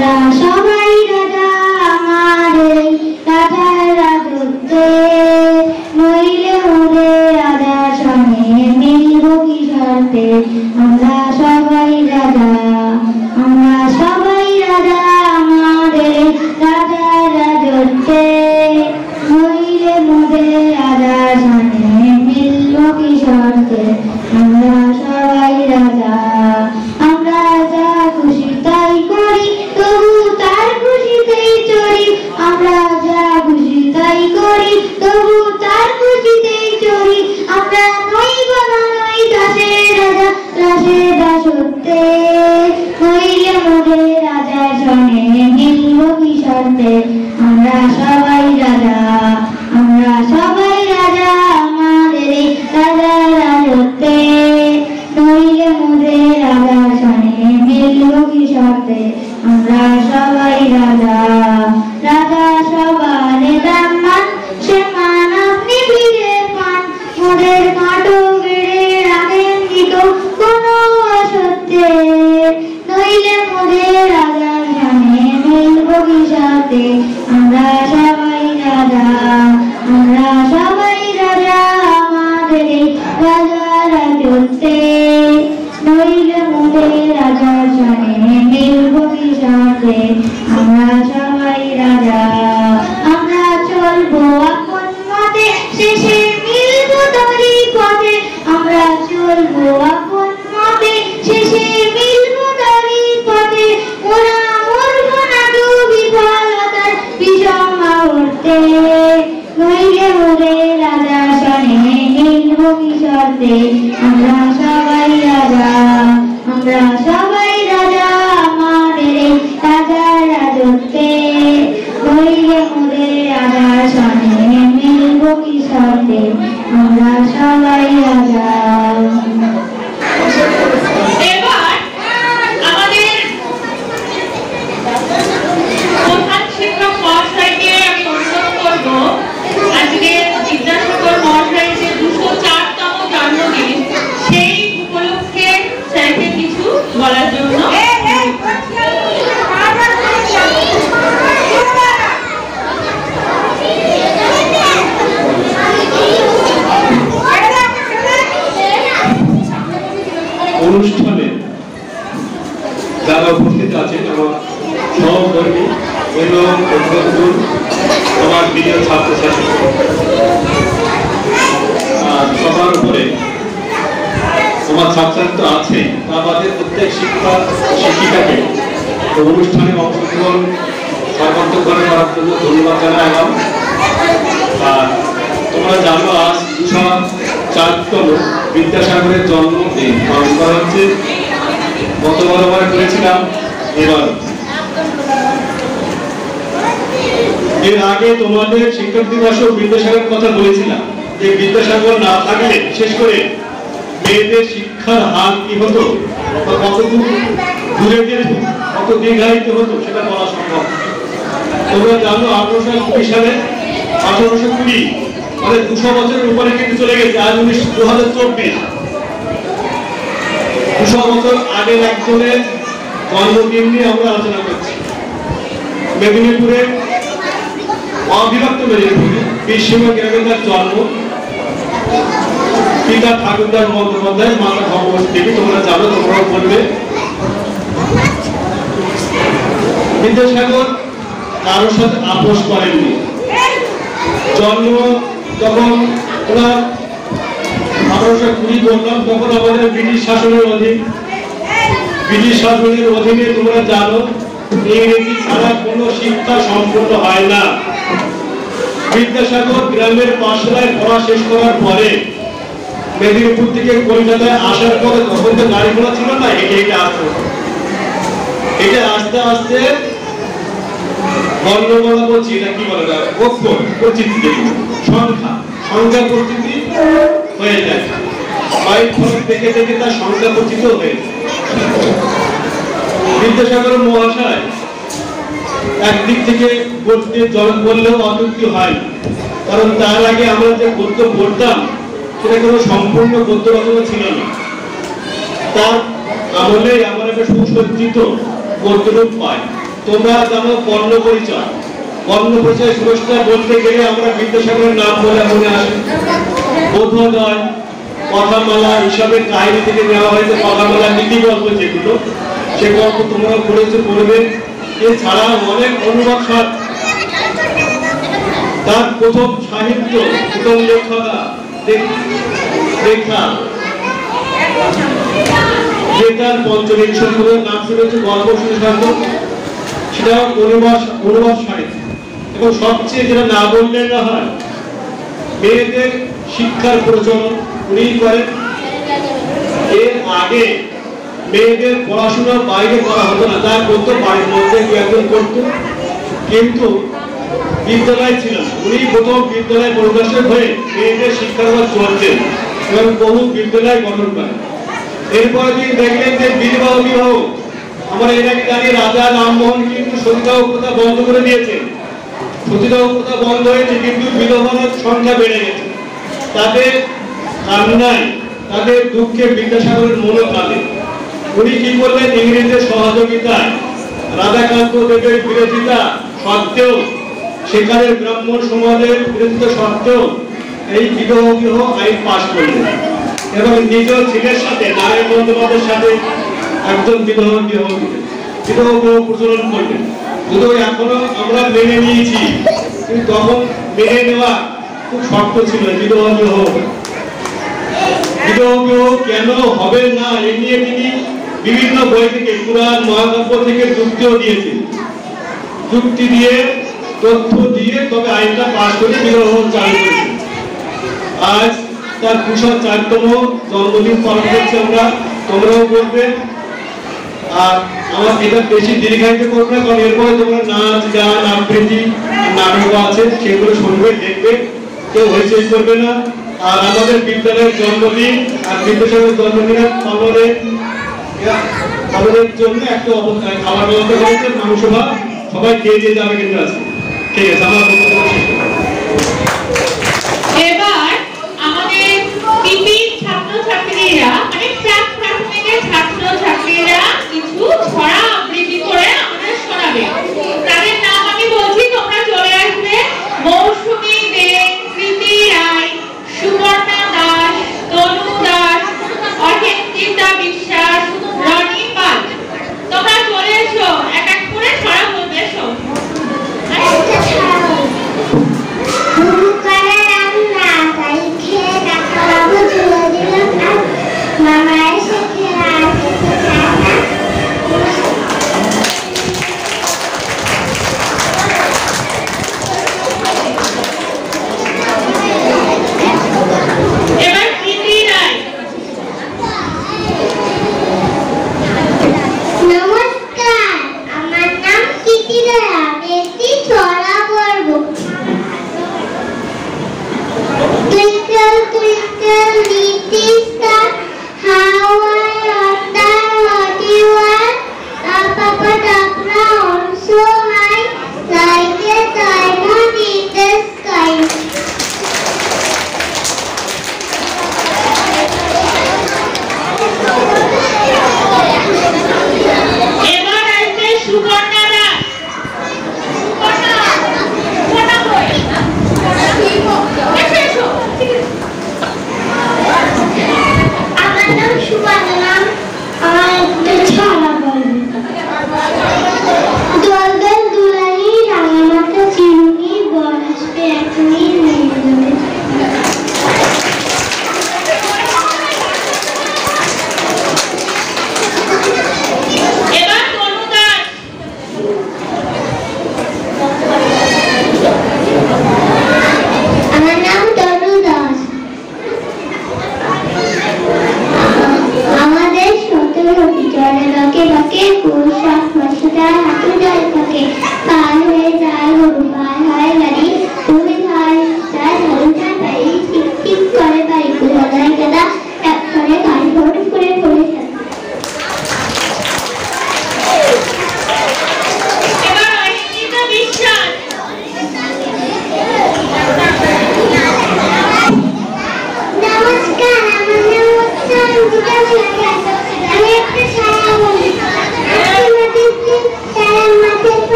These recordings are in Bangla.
আমরা সবাই রাজা আমাদের রাজার রাজত্বে, নইলে মোদের রাজার সঙ্গে মিলব কি শর্তে। আমরা সবাই রাজা, আমরা সবাই রাজা আমাদের রাজার রাজত্বে, নইলে মোদের রাজার সঙ্গে মিলব কি শর্তে। আমরা সবাই রাজা, আমরা যা খুশি তাই করি, তবু তার খুশিতেই চলি। আমরা যা খুশি তাই করি, তবু তার খুশিতেই চলি। আমরা নই বাবা নই দাসের রাজা, দাসের দাসত্বে, নইলে মোদের রাজার সঙ্গে মিলব কি শর্তে। আমরা সবাই রাজা, আমরা সবাই রাজা আমাদের রাজার রাজত্বে, নইলে মোদের রাজার সঙ্গে মিলব কি শর্তে। আমরা সবাই রাজা, রাজা সবার দাম মান, সে মান আপনি ফিরে পান। মোদের কাটো গেড়ে রাখেন দিত কোনো অসত্যে, নইলে মোদের রাজার সঙ্গে মিলব কি শর্তে। আমরা সবাই রাজা, আমরা সবাই রাজা আমাদের রাজার রাজত্বে, নইলে মোদের রাজার সঙ্গে মিলব কি শর্তে। আমরা সবাই রাজা, আমরা চলবো আপন মতে, শেষে মিলব তারই পথে। আমরা চলবো আপন মতে, শেষে মিলব তারই পথে। ওরা মরব না তো বিফলতার বিষম মুহূর্তে, নইলে মোদের রাজার সঙ্গে মিলব কি শর্তে। আমরা সবাই রাজা, আমরা সবাই রাজা আমাদের রাজার রাজত্বে, নইলে মোদের রাজার সঙ্গে মিলব কি শর্তে। আমরা সবাই রাজা। এবার আমাদের প্রধান শিক্ষক মহাশয়কে আমি অনুরোধ করব আজকে বিদ্যাসাগর মহাশয়ের যে 204তম জন্মদিন, সেই উপলক্ষে স্যারকে কিছু বলার জন্য। অনুষ্ঠানে যারা উপস্থিত আছেন আমার সহকর্মী এবং অভিভাবক, আমার প্রিয় ছাত্রছাত্রী, সবার উপরে আমার ছাত্রছাত্রী আছে, আমাদের প্রত্যেক শিক্ষক শিক্ষিকাকে অনুষ্ঠানে অংশগ্রহণ সর্বান্তকরণে করার জন্য ধন্যবাদ জানালাম। আর তোমরা জানো আজ 204তম বিদ্যাসাগরের জন্মদিন পালন করা হচ্ছে। গতবার আমরা করেছিলাম, এবার এর আগে তোমাদের শিক্ষক দিবসেও বিদ্যাসাগরের কথা বলেছিলাম যে বিদ্যাসাগর না থাকলে বিশেষ করে মেয়েদের শিক্ষার হার কি হতো, কতটুকু দূরে যেত, কত দীর্ঘায়িত হতো সেটা বলা সম্ভব। তোমরা জানো 1820 সালে 1820 মানে 200 বছরের উপরে কিন্তু চলে গেছে। আজ 2024, 200 বছর আগের একজনের জন্মদিন নিয়ে আমরা আলোচনা করছি। মেদিনীপুরে, অবিভক্ত মেদিনীপুরে বিশ্বমা গ্রামে তার জন্ম। পিতা ঠাকুরদাস বন্দ্যোপাধ্যায়, মাতা ভগবতী দেবী, তোমরা জানো, তোমরাও বলবে। বিদ্যাসাগর কারোর সাথে আপোষ করেননি। জন্ম যখন ওনার 1820 বললাম, তখন আমাদের ব্রিটিশ শাসনের অধীন। ব্রিটিশ শাসনের অধীনে তোমরা জানো ইংরেজি ছাড়া কোনো শিক্ষা সম্পূর্ণ হয় না। বিদ্যাসাগর গ্রামের পাশলায় পড়া শেষ করার পরে মেদিনীপুর থেকে কলকাতায় আসার পরে, তখন তো গাড়ি ঘোড়া ছিল না, হেঁটে হেঁটে আসতো। এটা আস্তে আস্তে বর্ণমালা বলছি, এটা কি বলে, অক্ষর পরিচিতি, সংখ্যা পরিচিতি হয়ে যায়। বাইক ফলক দেখে দেখে তার সংখ্যা পরিচিত হয়ে যায়। বিদ্যাসাগর মহাশয় একদিক থেকে গদ্যে জল বললেও অত্যুক্তি হয় না, কারণ তার আগে আমরা যে গদ্য পড়তাম সেটা কোনো সম্পূর্ণ গদ্য রচনা ছিল না। তার আমলে আমরা একটা সুসজ্জিত গদ্যরূপ পাই। তোমরা জানো বর্ণ পরিচয় সুরক্ষা বলতে গেলে আমরা বিদ্যাসাগরের নাম বলে মনে আসে। বোধোদয়, কথামালা এসবের কাহিনী থেকে নেওয়া হয়েছে। কথামালা নীতি গল্প যেগুলো, সে গল্প তোমরা পড়েছো, পড়বে। এছাড়া অনেক অনুবাদ তার প্রথম সাহিত্য, প্রথম লেখা তার পঞ্চবিংশ নাম শুনেছে গল্প সুশান্ত, সেটা অনুবাদ সাহিত্য। এবং সবচেয়ে যেটা না বললে না হয়, মেয়েদের শিক্ষার প্রচলন উনি করেন। এর আগে মেয়েদের পড়াশোনা বাইরে করা হতো না, তা করতো বাড়ির মধ্যে একজন করতো, কিন্তু বিদ্যালয় ছিল না। উনি প্রথম বিদ্যালয় পরিদর্শক হয়ে মেয়েদের শিক্ষার চলতেন এবং বহু বিদ্যালয় গঠন করেন। এরপরে তিনি দেখলেন যে বিধবা বিবাহ, আমরা এর আগে জানি রাজা রামমোহন কিন্তু সতীদাহ প্রথা বন্ধ করে দিয়েছেন। সতীদাহ প্রথা বন্ধ হয়েছে, কিন্তু বিধবার সংখ্যা বেড়ে গেছে। তাদের কান্নায়, তাদের দুঃখে বিদ্যাসাগরের মনে কাঁদে। উনি কি করলেন, ইংরেজদের সহযোগিতায়, রাধাকান্ত দেবের বিরোধিতা সত্ত্বেও, সেখানের ব্রাহ্মণ সমাজের বিরোধিতা সত্ত্বেও এই বিবাহ আইন পাশ করলেন এবং নিজ ছেলের সাথে, নারায়ণ বন্দ্যোপাধ্যায়ের সাথে একজন বিবাহ প্রচলন করলেন। যদিও এখনো আমরা মেনে নিয়েছি, কিন্তু তখন মেনে নেওয়া খুব শক্ত ছিল। বিবাহ কেন হবে না, এ নিয়ে তিনি বিভিন্ন বই থেকে, পুরাণ মহাকাব্য থেকে যুক্তিও দিয়েছেন। যুক্তি দিয়ে, তথ্য দিয়ে তবে আইনটা পাশ করে বিবাহ চালু করেছেন। আজ তার 204তম জন্মদিন পালন করছে আমরা, তোমরাও করবে। আর আমার এটা বেশি দীর্ঘায়িত করবে না, কারণ এরপরে তোমরা নাচ, গান, আবৃত্তি, নাটক আছে, সেগুলো শুনবে, দেখবে, কেউ হইচই করবে না। আর আমাদের বিদ্যালয়ের জন্মদিন আর বিদ্যাসাগরের জন্মদিনের পালনের জন্য একটা খাবার ব্যবস্থা করেছে, মাংস ভাত, সবাই খেয়ে যাবে কিন্তু আছে। ঠিক আছে, আমার বক্তব্য শেষ। এবার আমাদের পিপির ছাত্রছাত্রীরা, মানে প্রাথমিকের ছাত্রছাত্রীরা কিছু ছড়া আবৃত্তি করে আমাদের শোনাবে। তাদের নাম আমি বলছি, তোমরা চলে আসবে। মৌসুমী দে, স্মৃতি রায়, সুবর্ণা দাস, তনু দাস, অহিন্দিতা বিশ্বাস, রনি পাল। তোমরা চলে এসো, এক এক করে ছড়া বলবে। এসো।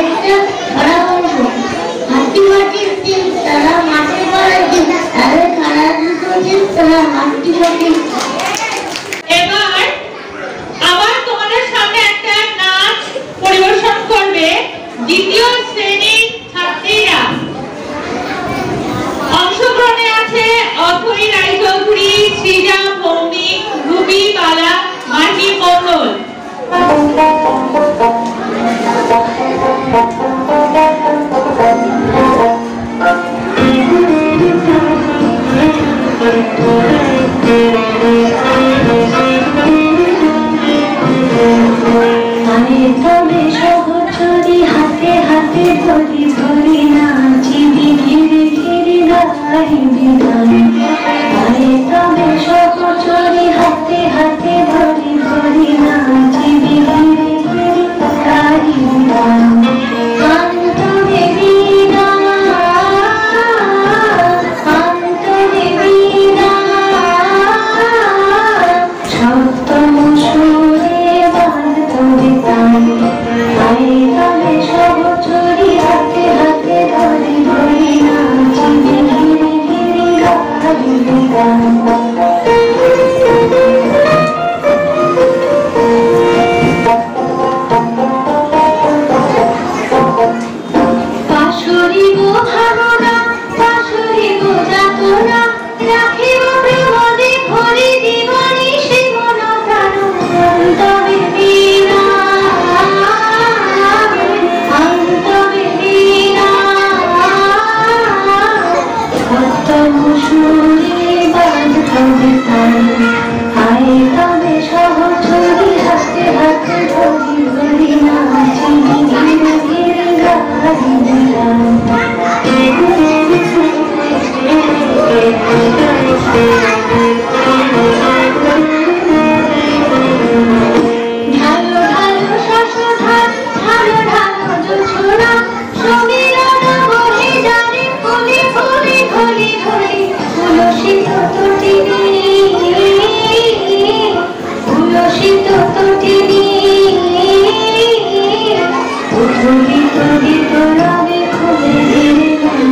একটা ছড়া বলবো। হাতি মাটির দিন তারা মাঠে গড়ায় দিন, তাদের খারাপ দিন তারা মাটি মাটি। এবার আবার তোমাদের সামনে একটা নাচ পরিবেশন করবে দ্বিতীয় শ্রেণীর ছাত্রীরা। অংশগ্রহণে আছে অথৈ রায়চৌধুরী, সৃজা ভৌমিক, রুবি বালা, মাহি মণ্ডল। হাতে হাতে ধরি ধরি নাচি ঘিরে ঘিরে গাই বিধান। আরে তবে সহচরি হাতে হাতে ধরি ধরি নাচি ঘিরে ঘিরে গাই বিধান। অন্তরে বীণা অন্তরে বীণা সপ্তম সুরে বাঁধবে তান। আরে তবে সহচরি হাতে হাতে ধরি ধরি নাচি ঘিরে ঘিরে গাই বিধান। পাশরিব ভাবনা পাশরিব যাতনা, রাখিব প্রেমদে ভরি জীবনী সে মন প্রাণ। অন্তরে বীণা অন্তরে বীণা সপ্তম সুরে বাঁধবে তান। আয় তবে সহচরি হাতে হাতে ধরি ধরি নাচি ঘিরে ঘিরে গাই বিধান। ঢালো ঢালো শশধার ঢালো ঢালো জোছনা, সমীরণ বহে যারে ফুলে ফুলে ঘলি ঘলি। তুলসিত তটিনী তুলসিত তটিনী উথলিত গীত রবে খুলে ধীরে গান।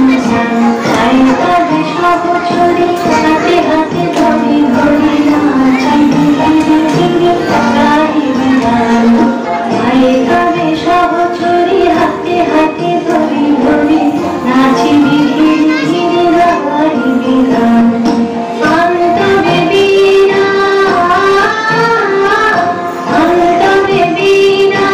আই তবে সহচরি হাতে হাতে ধরি ধরি নাচি ধীরে ধীরে গাই বিধান। আই তবে সহচরি হাতে হাতে ধরি ধরি নাচি ধীরে ধীরে গাই বিধান। অন্তরে বীণা অন্তরে বীণা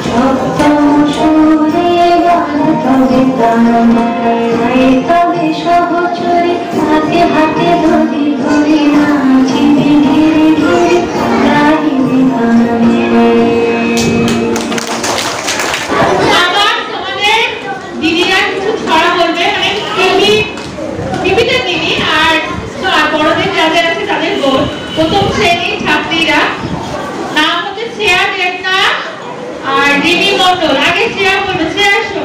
সপ্তম সুরে বাঁধবে তান। আয় তবে সহচরি হাতে হাতে ধরি ধরি নাচি ধীরে ধীরে গাই বিধান। আবার তোমাদের দিদিরা কিছু ছড়া বলবে, মানে টিভিতে দিদি আর বড়দের যাদের আছে তাদের বোন। প্রথম শ্রেণীর ছাত্রীরা, নাম হচ্ছে শ্রেয়া দেবনাথ আর রিমি মণ্ডল। আগে শ্রেয়া বলবে, শ্রেয়া আসো।